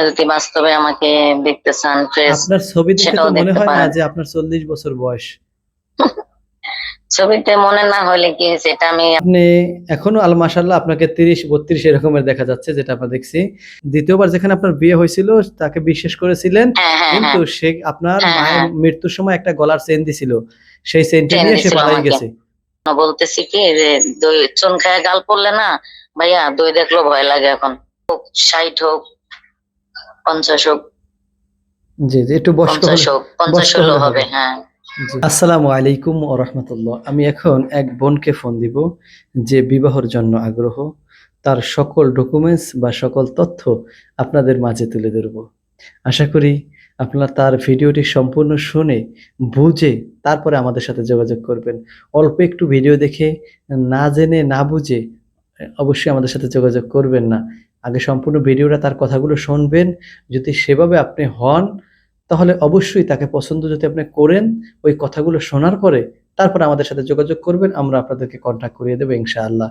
যদি বাস্তবে আমাকে দেখতে চান ফেস, আপনার ছবি দেখে তো সেটাও মনে দেখতে হয় না পারেন। যে আপনার 40 বছর বয়স। ছবিতে মনে না হলে কি হয়েছে, এটা আমি আপনি এখনো মাশাআল্লাহ আপনাকে 30 32 এরকমের দেখা যাচ্ছে, যেটা আমরা দেখছি। দ্বিতীয়বার যেখানে আপনার বিয়ে হয়েছিল তাকে বিশ্বাস করেছিলেন, হ্যাঁ হ্যাঁ কিন্তু হ্যাঁ সে আপনার হ্যাঁ মায়ের হ্যাঁ মৃত্যুর সময় একটা গলার চেইন দিছিল, সেই চেইনটা ট্রেন নিয়ে সে দিছিল পালাই আমাকে। গেছে। বলতেছি কি যে দই চুন খায় গাল পড়লে না ভাইয়া, দই দেখলেও ভয় লাগে এখন। 60 হোক, 50 হোক, জি জি, একটু বয়স্ক 50 হলে, হোক, 50 বয়স্ক হলেও হলে হবে। হবে। হ্যাঁ জি। আসসালামু আলাইকুম ওয়া রাহমাতুল্লাহ। আমি এখন এক বোনকে ফোন দিব যে বিবাহর জন্য আগ্রহ। তার সকল ডকুমেন্টস বা সকল তথ্য আপনাদের মাঝে তুলে ধরব। আশা করি আপনারা তার ভিডিওটি সম্পূর্ণ শুনে, বুঝে তারপরে আমাদের সাথে যোগাযোগ করবেন। অল্প একটু ভিডিও দেখে না জেনে না বুঝে অবশ্যই আমাদের সাথে যোগাযোগ করবেন না। আগে সম্পূর্ণ ভিডিওটা, তার কথাগুলো শুনবেন। যদি সেভাবে আপনি হন, তাহলে অবশ্যই তাকে পছন্দ যদি আপনি করেন, ওই কথাগুলো শোনার পরে তারপরে আমাদের সাথে যোগাযোগ করবেন। আমরা আপনাদেরকে কন্টাক্ট করিয়ে দেব ইনশাআল্লাহ।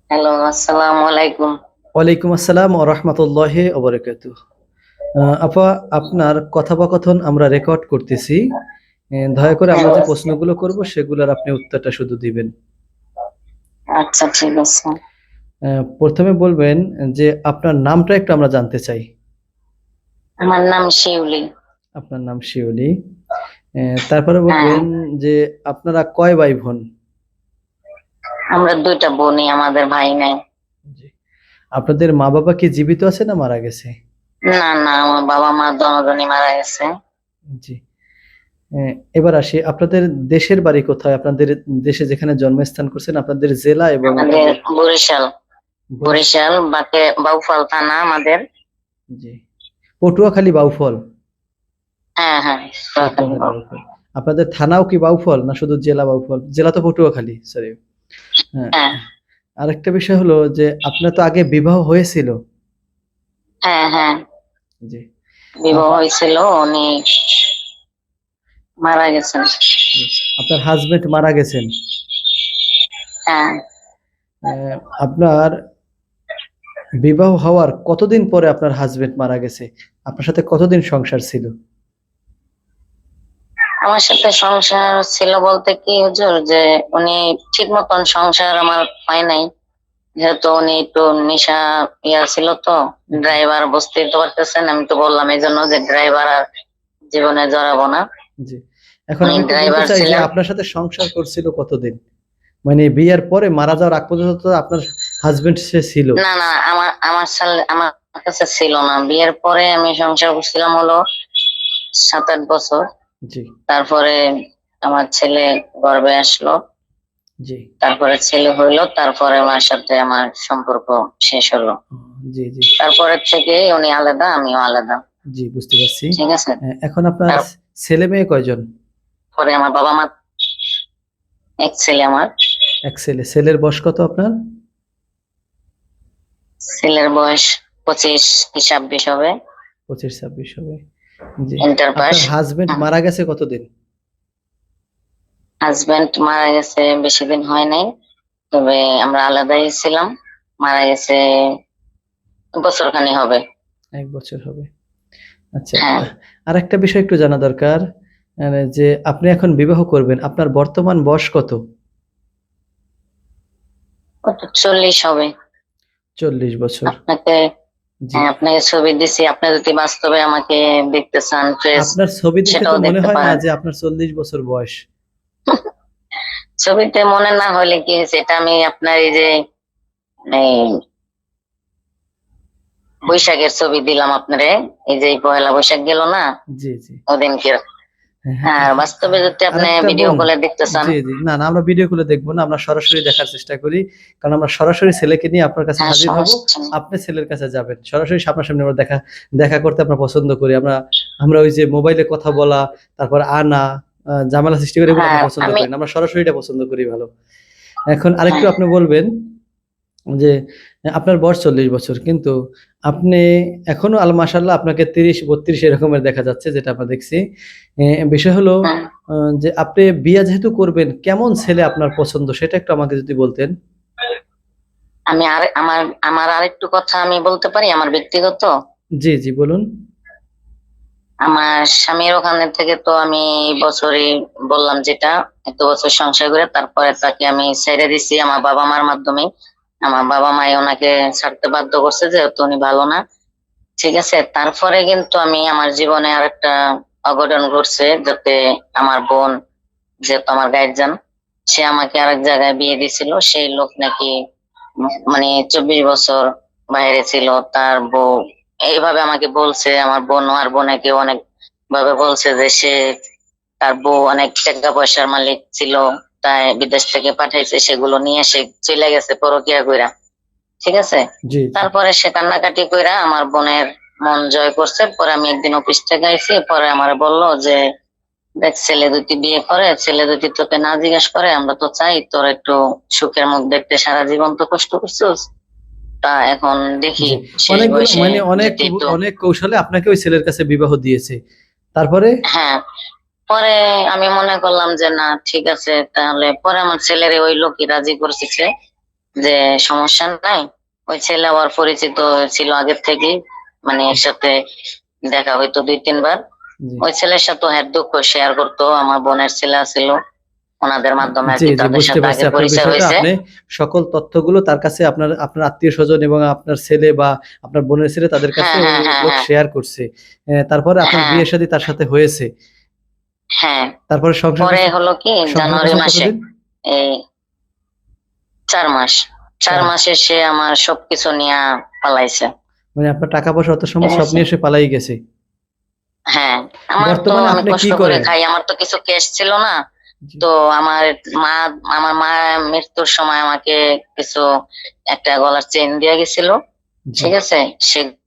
হ্যালো, আসসালামু আলাইকুম। ওয়ালাইকুম আসসালাম ওয়া রাহমাতুল্লাহি ওয়া বারাকাতুহু। আপা, আপনার কথোপকথন আমরা রেকর্ড করতেছি। দয়া করে আমরা যে প্রশ্নগুলো করব সেগুলোর আপনি উত্তরটা শুধু দিবেন। আচ্ছা ঠিক আছে। প্রথমে বলবেন যে আপনার নামটা একটু আমরা জানতে চাই। আমার নাম শিউলি। আপনার নাম শিউলি। তারপরে হ্যাঁ, বলবেন যে আপনারা কয় ভাই বোন? আমরা দুইটা বোনই, আমাদের ভাই নাই। জি। আপনাদের মা বাবা কি জীবিত আছে না মারা গেছে? না না, আমার বাবা মা দুজনই মারা গেছে। জি। এবার আসি, আপনাদের দেশের বাড়ি কোথায়? আপনাদের দেশে যেখানে জন্মস্থান করছেন, আপনাদের জেলা এবং আমাদের আপনাদের বরিশাল। বরিশ। বরিশাল বাউফল থানা আমাদের। জি। পটুয়াখালী বাউফল। হ্যাঁ হ্যাঁ, পটুয়াখালী বাউফল। আপনাদের থানাও কি বাউফল না শুধু জেলা বাউফল? জেলা তো পটুয়াখালী, সরি। হ্যাঁ। হ্যাঁ আরেকটা বিষয় হলো যে আপনার তো আগে বিবাহ হয়েছিল। হ্যাঁ হ্যাঁ, জি। বিবাহ আপা, হয়েছিল, উনি মারা গেছেন। জি। আপনার হাজবেন্ড মারা গেছেন। হ্যাঁ, আপনার বিবাহ হওয়ার কতদিন পরে আপনার হাজবেন্ড মারা গেছে? আপনার সাথে কতদিন সংসার ছিল? আমার সাথে সংসার ছিল বলতে কি হুজুর, যে উনি ঠিক মতন সংসার আমার হয় নাই, যেহেতু উনি একটু নেশা ছিল তো। ড্রাইভার, বুঝতেই তো পারতেছেন, আমি তো বললাম এই জন্য যে ড্রাইভার আর জীবনে জড়াবো না। জি। এখন উনি আমি একটু বলতে ড্রাইভার চাই যে ছিলেন। আপনার সাথে সংসার করছিল কতদিন? মানে বিয়ের পরে মারা যাওয়ার আগ পর্যন্ত তো আপনার হাজবেন্ড সে ছিল। না না, আমার আমার সাথে আমার কাছে ছিল না। বিয়ের পরে আমি সংসার করছিলাম হলো 7-8 বছর। জি তারপরে আমার ছেলে গর্ভে আসলো, জি। তারপরে ছেলে হইলো, তারপরে আমার সাথে আমার সম্পর্ক শেষ হলো। ও, জি জি তারপরে থেকে উনি আলাদা, আমিও আলাদা। জি, বুঝতে পারছি। ঠিক আছে। এখন আপনার ছেলে মেয়ে কয়জন? তারপরে আমার বাবা মা, এক ছেলে আমার। এক ছেলে। ছেলের বয়স কত আপনার? ছেলের বয়স 25 কি 26 হবে। 25 26 হবে। জি। Inter pass. আপনার হাজবেন্ড মারা গেছে কতদিন? হাজবেন্ড মারা গেছে বেশি দিন হয় নাই, তবে আমরা আলাদাই ছিলাম। মারা গেছে বছরখানি হবে। 1 বছর হবে। আচ্ছা। হ্যাঁ, আরেকটা বিষয় একটু জানা দরকার, যে আপনি এখন বিবাহ করবেন, আপনার বর্তমান বয়স কত? কত 40 হবে। 40 বছর। আপনাকে, জি। হ্যাঁ আপনাকে ছবি দিছি, আপনি যদি বাস্তবে আমাকে দেখতে চান ফেস, আপনার ছবি দেখে তো সেটাও মনে দেখতে হয় না পারেন। যে আপনার 40 বছর বয়স। ছবিতে মনে না হলে কি হয়েছে, এটা আমি আপনার এই যে এই বৈশাখের ছবি দিলাম আপনারে। এই যে এই পহেলা বৈশাখ গেল না, জি জি। ওদিনকে। হ্যাঁ, হ্যাঁ। হ্যাঁ, বাস্তবে যদি আপনি আরেকটা ভিডিও বোন। কলে দেখতে চান। জি জি, না না, আমরা ভিডিও কলে দেখবো না, আমরা সরাসরি দেখার চেষ্টা করি। কারণ আমরা সরাসরি ছেলেকে নিয়ে আপনার কাছে হ্যাঁ, হাজির হব, সমস্যা নেই। আপনি ছেলের কাছে যাবেন। সরাসরি সামনাসামনি আমরা দেখা দেখা করতে আমরা পছন্দ করি। আমরা আমরা ওই যে মোবাইলে কথা বলা, তারপর আনা, ঝামেলা সৃষ্টি করে, এগুলো হ্যাঁ আমরা পছন্দ আমি, করি না। আমরা সরাসরি এটা পছন্দ করি ভালো। এখন আরেকটু হ্যাঁ আপনি বলবেন যে আপনার বয়স 40 বছর, কিন্তু আপনি এখনো মাশাআল্লাহ আপনাকে 30-32 এরকমের দেখা যাচ্ছে, যেটা আমরা দেখছি। বিষয় হলো হুম। যে আপনি বিয়ে যেহেতু করবেন, কেমন ছেলে আপনার পছন্দ সেটা একটু আমাকে যদি বলতেন। আমি আর আমার আমার আরেকটু কথা আমি বলতে পারি, আমার ব্যক্তিগত। জি জি বলুন। আমার স্বামীর ওখানে থেকে তো আমি এই বছরই বললাম, যেটা এত বছর সংসার করে তারপরে তাকে আমি ছেড়ে দিছি আমার বাবা মার মাধ্যমে। আমার বাবা মাই ওনাকে ছাড়তে বাধ্য করছে, যেহেতু উনি ভালো না। ঠিক আছে, তারপরে কিন্তু আমি আমার জীবনে আর একটা অঘটন ঘটছে, যাতে আমার বোন, যেহেতু আমার গার্জিয়ান, সে আমাকে আরেক জায়গায় বিয়ে দিছিল। সেই লোক নাকি মানে 24 বছর বাইরে ছিল, তার বউ এইভাবে আমাকে বলছে। আমার বোন আর বোনকে অনেক ভাবে বলছে যে সে, তার বউ অনেক টাকা পয়সার মালিক ছিল, তাই বিদেশ থেকে পাঠাইছে, সেগুলো নিয়ে সে চলে গেছে পরকিয়া কইরা। ঠিক আছে, জি জি। তারপরে সে কান্নাকাটি কইরা আমার বোনের মন জয় করছে। পরে আমি একদিন অফিস থেকে আইছি, পরে আমার বললো যে দেখ, ছেলে দুটি বিয়ে করে, ছেলে দুটি তোকে না জিজ্ঞেস করে, আমরা তো চাই তোর একটু সুখের মুখ দেখতে, সারা জীবন তো কষ্ট করছিস, তা এখন দেখি জি, শেষ অনেকগুলো বয়সে মানে অনেক যদি একটু। অনেক কৌশলে আপনাকে ওই ছেলের কাছে বিবাহ দিয়েছে। তারপরে? হ্যাঁ, পরে আমি মনে করলাম যে না, ঠিক আছে, তাহলে পরে আমার ছেলেরে ওই লোকই রাজি করতেছে যে সমস্যা নাই। ওই ছেলে আমার পরিচিত ছিল আগের থেকে, মানে একসাথে দেখা হইতো 2-3 বার। জি ওই ছেলের সাথে হ্যাঁ দুঃখ শেয়ার করতো, আমার বোনের ছেলে ছিল, ওনাদের মাধ্যমে আর জি কি জি, তাদের বুঝতে সাথে পারছি আগে আপনার পরিচয় বিষয়টা। হয়েছে। আপনি সকল তথ্যগুলো তার কাছে, আপনার আপনার আত্মীয় স্বজন এবং আপনার ছেলে বা আপনার বোনের ছেলে, তাদের কাছে হ্যাঁ, ওই হ্যাঁ, হ্যাঁ, লোক হ্যাঁ, শেয়ার করছে। তারপরে আপনার হ্যাঁ, বিয়ে শাদী তার সাথে হয়েছে। হ্যাঁ। তারপরে সংসার পরে করছেন। হলো কি, সংসার জানুয়ারি করছেন মাসে, কতদিন? এই 4 মাস, চার চার। মাসে সে আমার সবকিছু নিয়ে পালাইছে। মানে আপনার টাকা পয়সা অত ঠিক সম্পদ সব আছে, নিয়ে সে পালাই গেছে। হ্যাঁ। আমার তো, বর্তমানে আমি আপনি কি কষ্ট করে করেন? খাই, আমার তো কিছু ক্যাশ ছিল না। জি তো আমার মা আমার মা মৃত্যুর সময় আমাকে কিছু একটা গলার চেইন দিয়ে গেছিল। জি। ঠিক আছে, সেগুলো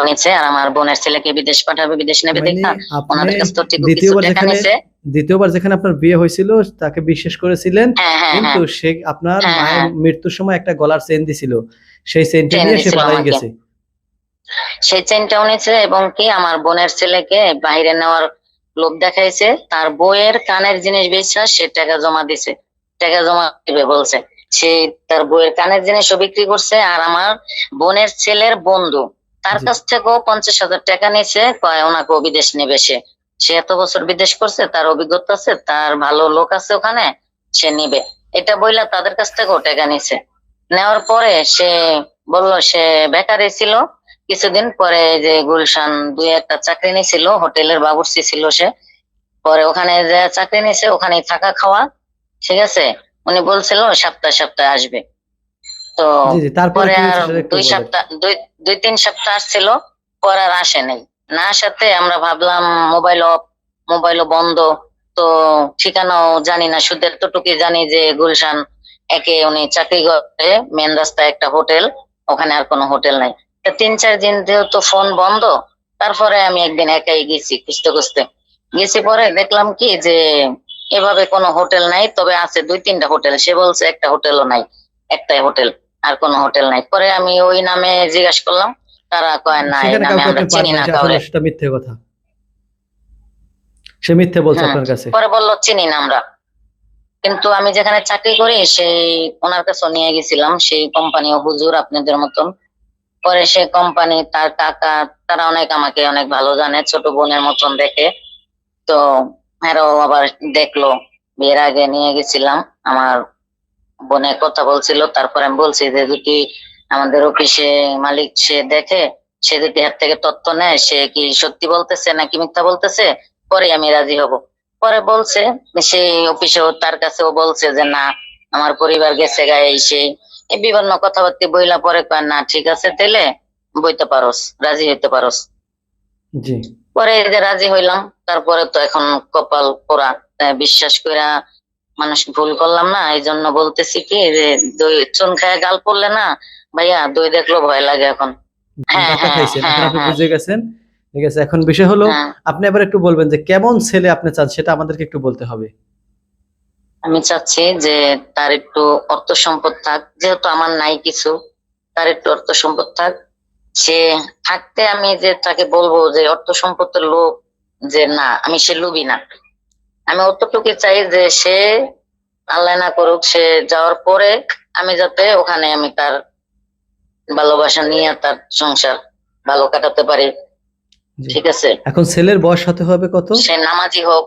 নিচে, আর আমার বোনের ছেলেকে বিদেশ পাঠাবে, বিদেশ নেবে মানে দেখা, আপনি ওনাদের কাছ থেকে কিছু দ্বিতীয়বার টাকা যেখানে নিছে। দ্বিতীয়বার যেখানে আপনার বিয়ে হয়েছিল তাকে বিশ্বাস করেছিলেন, হ্যাঁ, হ্যাঁ, কিন্তু হ্যাঁ, সে আপনার হ্যাঁ, মায়ের হ্যাঁ, মৃত্যুর সময় একটা গলার চেইন দিছিল, সেই চেইনটা চেন নিয়ে সে দিছিল পালাই আমাকে। গেছে। সেই চেনটাও নিছে, এবং কি আমার বোনের ছেলেকে বাইরে নেওয়ার লোভ দেখাইছে। তার বইয়ের কানের জিনিস বেচা সে টাকা জমা দিছে, টাকা জমা দিবে বলছে। সে তার বইয়ের কানের জিনিসও বিক্রি করছে। আর আমার বোনের ছেলের বন্ধু, তার জি কাছ থেকেও 50,000 টাকা নিছে, কয় ওনাকেও বিদেশ নেবে সে। সে এত বছর বিদেশ করছে, তার অভিজ্ঞতা আছে, তার ভালো লোক আছে ওখানে, সে নিবে, এটা বইলা তাদের কাছ থেকেও টাকা নিছে। নেওয়ার পরে সে বলল সে বেকারই ছিল। কিছুদিন পরে যে গুলশান 2-1টা চাকরি নিয়েছিল, হোটেলের বাবুর্চি ছিল সে। পরে ওখানে যে চাকরি নিয়েছে, ওখানেই থাকা খাওয়া। ঠিক আছে, উনি বলছিল সপ্তাহে সপ্তাহে আসবে। তো জি জি, তারপরে পরে কি আর হয়েছে সেটা একটু দুই বলেন। সপ্তাহ দুই 2-3 সপ্তাহ আসছিল, পরে আর আসে নাই। না আসাতে আমরা ভাবলাম মোবাইল অফ, মোবাইলও বন্ধ। তো ঠিকানাও জানি না, শুধু এতটুকুই জানি যে গুলশান একে উনি চাকরি করে, মেন রাস্তায় একটা হোটেল, ওখানে আর কোনো হোটেল নাই। তা 3-4 দিন যেহেতু ফোন বন্ধ, তারপরে আমি একদিন একাই গেছি খুঁজতে খুঁজতে। গেছি, পরে দেখলাম কি যে এভাবে কোনো হোটেল নাই, তবে আছে 2-3টা হোটেল। সে বলছে একটা হোটেলও নাই, একটাই হোটেল, আর কোনো হোটেল নাই। পরে আমি ওই নামে জিজ্ঞাসা করলাম, তারা কয় না, এই সেখানে নামে কাউকে আমরা আপনি পান চিনি নাই, না সে আসলে কাউরে। সেটা মিথ্যে কথা, সে মিথ্যে বলছে হম, আপনার কাছে। পরে বললো চিনি না আমরা। কিন্তু আমি যেখানে চাকরি করি সেই ওনার কাছে নিয়ে গেছিলাম, সেই কোম্পানিও হুজুর আপনাদের মতন। পরে সে কোম্পানি, তার কাকা, তারা অনেক আমাকে অনেক ভালো জানে, ছোট বোনের মতন দেখে। তো এরাও আবার দেখলো। বিয়ের আগে নিয়ে গেছিলাম, আমার বোনের কথা বলছিল, তারপর আমি বলছি যে যদি আমাদের অফিসে মালিক সে দেখে, সে যদি হাত থেকে তথ্য নেয়, সে কি সত্যি বলতেছে নাকি মিথ্যা বলতেছে, পরে আমি রাজি হব। পরে বলছে, সেই অফিসেও তার কাছেও বলছে যে না, আমার পরিবার গেছে গায়ে, এই সেই এই বিভিন্ন কথাবার্তা বইলা, পরে কয় না ঠিক আছে, তাইলে বইতে পারোস, রাজি হইতে পারোস। জি পরে এই যে রাজি হইলাম, তারপরে তো এখন কপাল পোড়া, তাই বিশ্বাস কইরা মানুষ ভুল করলাম না। এই জন্য বলতেছি কি যে দই চুন খায় গাল পড়লে না ভাইয়া, দই দেখলেও ভয় লাগে এখন। হ্যাঁ, ধাক্কা হ্যাঁ, খাইছেন, এখন হ্যাঁ, আপনি হ্যাঁ, বুঝে গেছেন। ঠিক আছে, এখন বিষয় হলো হ্যাঁ। আপনি এবার একটু বলবেন যে কেমন ছেলে আপনি চান, সেটা আমাদেরকে একটু বলতে হবে। আমি চাচ্ছি যে তার একটু অর্থ সম্পদ থাক, যেহেতু আমার নাই কিছু, তার একটু অর্থ সম্পদ থাক। সে থাকতে আমি যে তাকে বলবো যে অর্থ সম্পদের লোভ, যে না আমি সে লোভী না। আমি অতটুকু চাই যে সে আল্লাহ না করুক, সে যাওয়ার পরে আমি যাতে ওখানে আমি তার ভালোবাসা নিয়ে তার সংসার ভালো কাটাতে পারি। জি। ঠিক আছে। এখন ছেলের বয়স হতে হবে কত? সে নামাজি হোক,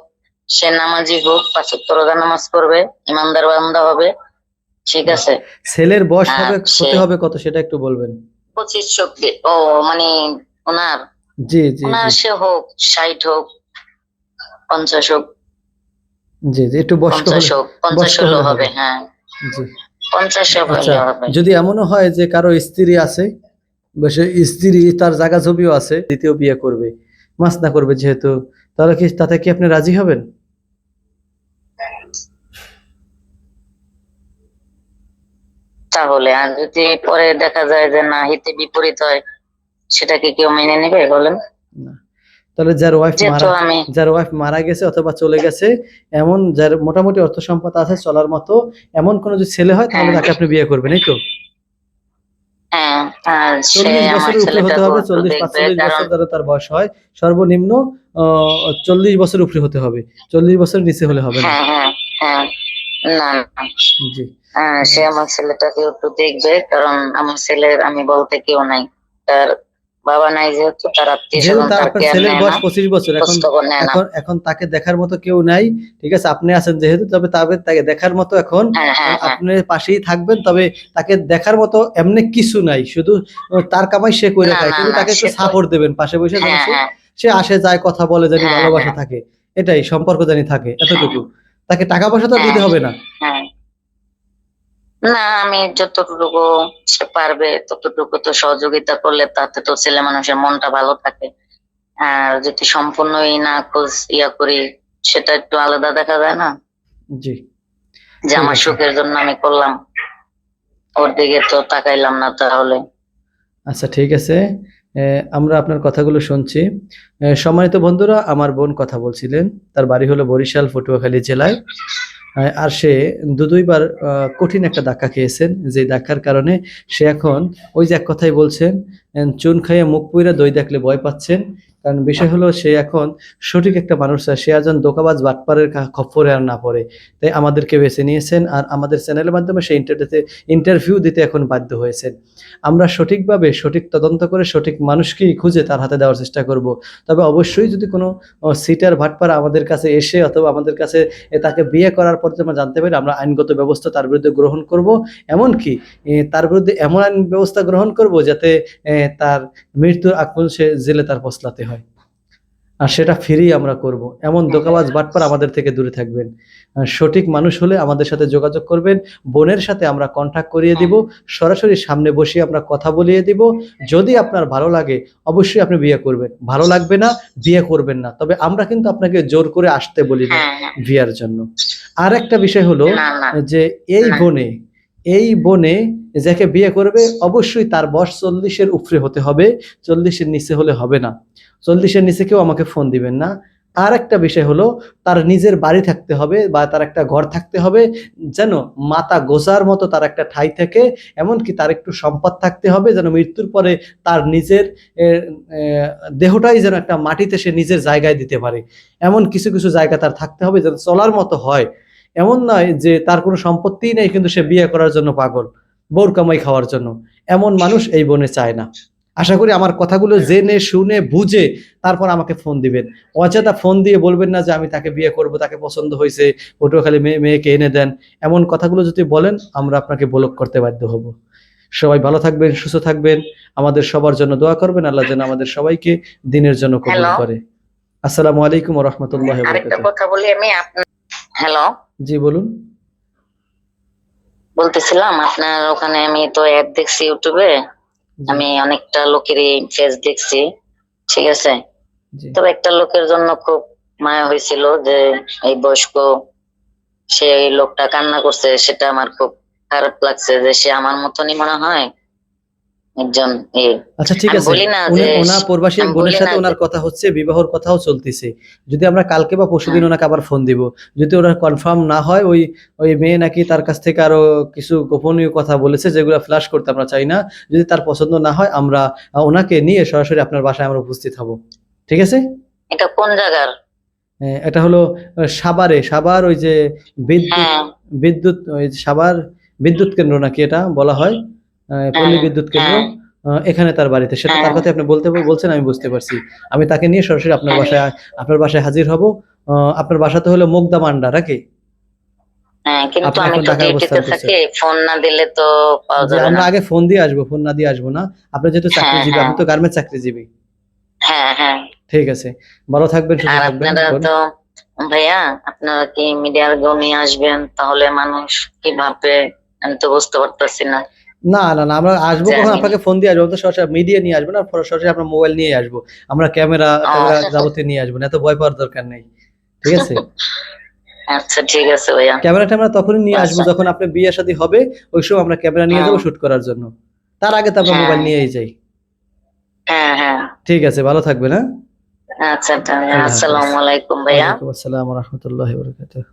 সে নামাজি হোক, 5 ওয়াক্ত রোজা নামাজ পড়বে, ইমানদার বান্দা হবে। ঠিক জি। আছে। ছেলের বয়স আর সে হতে হবে কত সেটা একটু বলবেন। 25 শক্তি, ও মানে ওনার জি জি ওনার জি সে হোক 60 হোক, 50 হোক, জি জি একটু বয়স্ক 50 হলে, হোক, 50 বয়স্ক হলেও হলে হবে। হবে। হ্যাঁ, জি। 50 আচ্ছা, হলে হবে। যদি এমনও হয় যে কারো স্ত্রী আছে, বা সে স্ত্রী তার জায়গা জমিও আছে, দ্বিতীয় বিয়ে করবে, মাসনা করবে যেহেতু, তাহলে কি তাতে কি আপনি রাজি হবেন? তাহলে আর যদি পরে দেখা যায় যে না, হিতে বিপরীত হয়, সেটাকে কেউ মেনে নেবে বলেন? না। তাহলে যেহেতু আমি, যার ওয়াইফ মারা গেছে অথবা চলে গেছে, এমন যার মোটামুটি অর্থ সম্পদ আছে চলার মতো, এমন কোন যদি ছেলে হয় তাহলে হ্যাঁ তাকে আপনি বিয়ে করবেন, এই তো? হ্যাঁ, আর সে 40 আমার বছরের উপরে হতে ছেলেটাকে হবে, একটু 40 দেখবে, 45 কারণ বছর ধরে তার বয়স হয়, সর্বনিম্ন 40 বছরের উপরে হতে হবে, 40 বছরের নিচে হলে হবে না। হ্যাঁ হ্যাঁ হ্যাঁ, না না, জি। সে আমার ছেলেটাকে একটু দেখবে, কারণ আমার ছেলের আমি বলতে কেউ নাই। তার বাবা নাই, যেহেতু তার আত্মীয় যেহেতু স্বজন তার আপনার কেয়ার ছেলের নেয় না, বয়স 25 বছর, খোঁজ এখন খবর নেয় না। এখন এখন তাকে দেখার মতো কেউ নাই। ঠিক আছে, আপনি আছেন যেহেতু, তবে তাকে দেখার মতো এখন হ্যাঁ হ্যাঁ হ্যাঁ, আপনি পাশেই থাকবেন, তবে তাকে দেখার মতো এমনি কিছু নাই, শুধু তার কামাই সে কইরা না খায়, না কিন্তু না, তাকে একটু সে তো, সাপোর্ট দেবেন পাশে বসে, যেন হ্যাঁ সে হ্যাঁ সে আসে যায়, কথা বলে, জানি হ্যাঁ ভালোবাসা হ্যাঁ থাকে, এটাই সম্পর্ক জানি থাকে, হ্যাঁ এতটুকু। তাকে টাকা পয়সা তো আর হ্যাঁ দিতে হবে না। হ্যাঁ, না আমি যতটুকু সে পারবে ততটুকু তো সহযোগিতা করলে তাতে তো ছেলে মানুষের মনটা ভালো থাকে। আর যদি সম্পূর্ণই না খোঁজ করি, সেটা একটু আলাদা দেখা যায় না, জি, যে ঠিক আমার আছে। সুখের জন্য আমি করলাম, ওর দিকে তো তাকাইলাম না তাহলে। আচ্ছা, ঠিক আছে। আমরা আপনার কথাগুলো শুনছি। সম্মানিত বন্ধুরা, আমার বোন কথা বলছিলেন, তার বাড়ি হলো বরিশাল পটুয়াখালী জেলায়। আর সে দুইবার কঠিন একটা ধাক্কা খেয়েছেন, যে ধাক্কার কারণে সে এখন ওই যে এক কথাই বলছেন, চুন খাইয়ে মুখ পুইরা দই দেখলে ভয় পাচ্ছেন। কারণ বিষয় হলো, সে এখন সঠিক একটা মানুষ চায়, সে একজন দোকাবাজ বাটপারের খপ্পরে আর না পড়ে। তাই আমাদেরকে বেছে নিয়েছেন, আর আমাদের চ্যানেলের মাধ্যমে সে ইন্টারভিউ দিতে এখন বাধ্য হয়েছেন। আমরা সঠিকভাবে সঠিক তদন্ত করে সঠিক মানুষকেই খুঁজে তার হাতে দেওয়ার চেষ্টা করব। তবে অবশ্যই যদি কোনো সিটার ভাটপাড়া আমাদের কাছে এসে, অথবা আমাদের কাছে তাকে বিয়ে করার পর যদি আমরা জানতে পারি, আমরা আইনগত ব্যবস্থা তার বিরুদ্ধে গ্রহণ করব। এমনকি তার বিরুদ্ধে এমন আইন ব্যবস্থা গ্রহণ করব যাতে তার মৃত্যুর আগ পর্যন্ত সে জেলে তার পৌঁছাতে হয়। আর সেটা ফ্রি আমরা করব। এমন দোকাবাজ বাটপার আমাদের থেকে দূরে থাকবেন। সঠিক মানুষ হলে আমাদের সাথে যোগাযোগ করবেন। বোনের সাথে আমরা কন্ট্যাক্ট করিয়ে দিব। সরাসরি সামনে বসিয়ে আমরা কথা বলিয়ে দিব। যদি আপনার ভালো লাগে, অবশ্যই আপনি বিয়ে করবেন। ভালো লাগবে না, বিয়ে করবেন না। তবে আমরা কিন্তু আপনাকে জোর করে আসতে বলি না হ্যাঁ হ্যাঁ, বিয়ার জন্য। আর একটা বিষয় হলো না না যে এই না, বনে এই বনে যাকে বিয়ে করবে, অবশ্যই তার বয়স 40-এর উপরে হতে হবে, 40-এর নিচে হলে হবে না। 40-এর নিচে কেউ আমাকে ফোন দিবেন না। আর একটা বিষয় হলো, তার নিজের বাড়ি থাকতে হবে, বা তার একটা ঘর থাকতে হবে, যেন মাথা গোজার মতো তার একটা ঠাঁই থাকে। এমনকি তার একটু সম্পদ থাকতে হবে, যেন মৃত্যুর পরে তার নিজের দেহটাই যেন একটা মাটিতে সে নিজের জায়গায় দিতে পারে। এমন কিছু কিছু জায়গা তার থাকতে হবে, যেন চলার মতো হয়। এমন নয় যে তার কোনো সম্পত্তিই নেই কিন্তু সে বিয়ে করার জন্য পাগল, বউর কামাই খাওয়ার জন্য। এমন মানুষ এই বনে চায় না। আশা করি আমার কথাগুলো জেনে শুনে বুঝে তারপর আমাকে ফোন দিবেন। অযথা ফোন দিয়ে বলবেন না যে আমি তাকে বিয়ে করব, তাকে পছন্দ হয়েছে, পটুয়াখালী মেয়েকে এনে দেন। এমন কথাগুলো যদি বলেন, আমরা আপনাকে ব্লক করতে বাধ্য হব। সবাই ভালো থাকবেন, সুস্থ থাকবেন। আমাদের সবার জন্য দোয়া করবেন, আল্লাহ যেন আমাদের সবাইকে দিনের জন্য কবুল হ্যালো, করে। আসসালামু আলাইকুম ওয়া রাহমাতুল্লাহি ওয়া আরেকটা বারাকাতুহু। কথা বলি আমি আপনার। হ্যালো, জি বলুন। বলতেছিলাম আপনার ওখানে আমি তো অ্যাড দেখছি ইউটিউবে, জি আমি অনেকটা লোকেরই ফেস দেখছি। ঠিক আছে। জি তবে একটা লোকের জন্য খুব মায়া হয়েছিল, যে এই বয়স্ক, সে এই লোকটা কান্না করছে, সেটা আমার খুব খারাপ লাগছে, যে সে আমার মতনই মনে হয়। একজন আচ্ছা ঠিক আমি আছে, বলি না যে ওনার প্রবাসী এক আমি বোনের বলি না সাথে যে ওনার কথা হচ্ছে, বিবাহর কথাও চলতেছে। যদি আমরা কালকে বা পরশুদিন হ্যাঁ, ওনাকে আবার ফোন দিব, যদি ওনার কনফার্ম না হয়, ওই ওই মেয়ে নাকি তার কাছ থেকে আরো কিছু গোপনীয় কথা বলেছে যেগুলো ফ্ল্যাশ করতে আমরা চাই না। যদি তার পছন্দ না হয়, আমরা ওনাকে নিয়ে সরাসরি আপনার বাসায় আমরা উপস্থিত হব। ঠিক আছে? এটা কোন জায়গার? এটা হলো সাভারে, সাভার ওই যে বিদ্যুৎ, হ্যাঁ, ওই সাভার বিদ্যুৎ কেন্দ্র নাকি এটা বলা হয়, হ্যাঁ, পল্লী বিদ্যুৎ কেন্দ্র। হ্যাঁ, এখানে তার বাড়িতে, সেটা তার হ্যাঁ, কথা আপনি বলছেন, আমি বুঝতে পারছি। আমি তাকে নিয়ে সরাসরি হ্যাঁ, আপনার বাসায় হাজির হব। আপনার বাসা তো হলো মুগদা মান্ডা নাকি? হ্যাঁ, কিন্তু আপনি আমি এখন তো ঢাকায় অবস্থান ডিউটিতে করছেন। থাকি, ফোন না দিলে তো পাওয়া যে যাবে আমরা না। আগে ফোন দিয়ে আসবো, ফোন না দিয়ে আসবো না। আপনি যেহেতু হ্যাঁ, চাকরিজীবী, হ্যাঁ, আপনি তো গার্মেন্টস চাকরিজীবী। হ্যাঁ, হ্যাঁ। ঠিক আছে, ভালো থাকবেন, সুস্থ আর থাকবেন আপনারা বোন। তো ভাইয়া, আপনারা কি মিডিয়ার কেউ নিয়ে আসবেন? তাহলে মানুষ কি ভাববে আমি তো বুঝতে পারতেছি না। না না না, আমরা আসবো কখন, জানি না। আপনাকে ফোন দিয়ে আসবো, আমরা তো সরাসরি মিডিয়া নিয়ে আসবো না, সরাসরি আপনার মোবাইল নিয়ে আসবো। আমরা ক্যামেরা ট্যামেরা ও যাবতীয় নিয়ে আসবো না, এত ভয় পাওয়ার দরকার নেই। ঠিক আছে? আচ্ছা, ঠিক আছে ভাইয়া। ক্যামেরা ট্যামেরা তখনই নিয়ে আসবো আচ্ছা, যখন আপনার বিয়ে শাদী হবে, ওই সময় আমরা ক্যামেরা নিয়ে হুম, যাবো শুট করার জন্য। তার আগে তো আমরা হ্যাঁ, মোবাইল নিয়েই যাই। হ্যাঁ, হ্যাঁ। ঠিক আছে, ভালো থাকবেন, হ্যাঁ? আচ্ছা, আল্লাহ হাফেজ। আসসালামু আলাইকুম ভাইয়া। ওয়ালাইকুম আসসালাম ওয়া রাহমাতুল্লাহি ওয়া বারাকাতুহু।